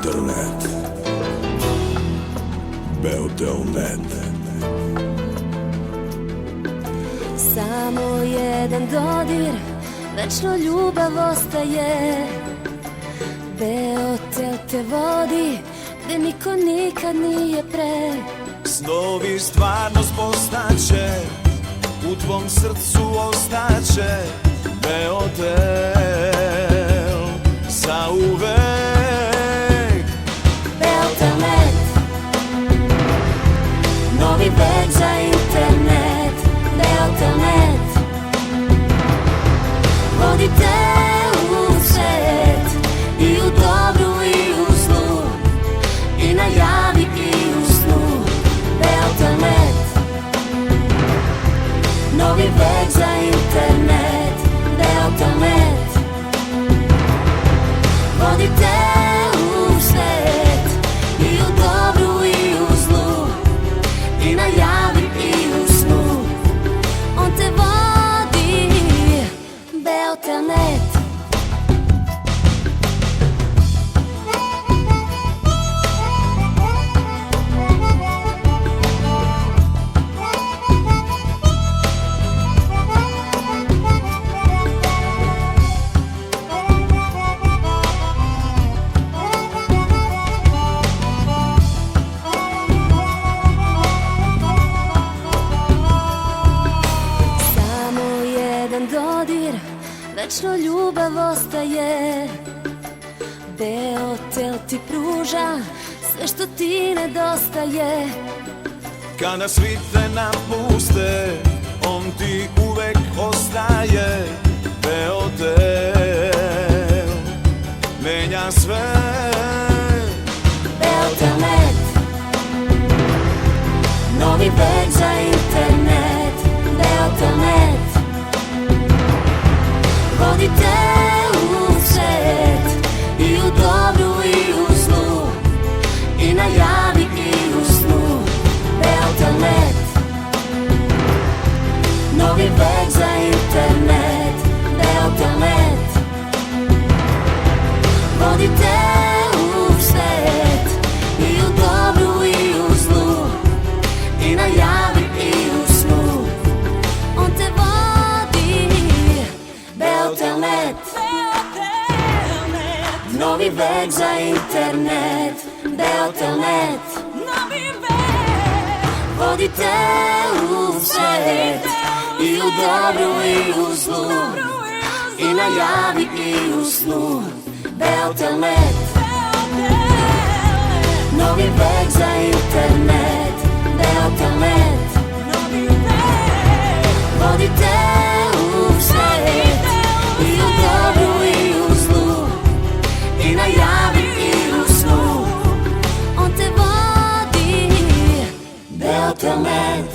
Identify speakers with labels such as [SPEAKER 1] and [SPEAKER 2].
[SPEAKER 1] internet, Beotelnet.
[SPEAKER 2] Samo jedan dodir, večno ljubav ostaje. Beotel te vodi, gde niko nikad nije pre.
[SPEAKER 3] Snovi stvarnost postaće, u tvom srcu ostaće. Beotel, zauvek.
[SPEAKER 2] Beotelnet, novi vek za internet. Beotelnet, vodi te u svet, i u dobru i u zlu, i na javi i u snu. Beotelnet, novi vek za internet. Beotelnet, vodi te u svet, i u dobru i u zlu, i na javi i u snu. On te vodi, Beotelnet. Dodir, večno ljubav ostaje. Beotel ti pruža sve što ti nedostaje.
[SPEAKER 3] Kada svi te napuste, on ti uvek ostaje. Beotel menja sve.
[SPEAKER 2] Beotelnet, novi vek za internet. Beotelnet, vodi te u svet, i u dobru i u zlu, i na javi i u snu. Beotelnet, novi vek za internet. Beotelnet, vodi te u svet, i u dobru i u zlu, i na javi i u snu. On te vodi, Beotelnet, novi vek za internet. Beotelnet, vodi te u svet, i u dobru i u zlu, i na javi i u snu. Beotelnet, novi vek za internet. Beotelnet, vodi te u svet, i u dobru i u zlu, i na javi i u snu. On te vodi, Beotelnet.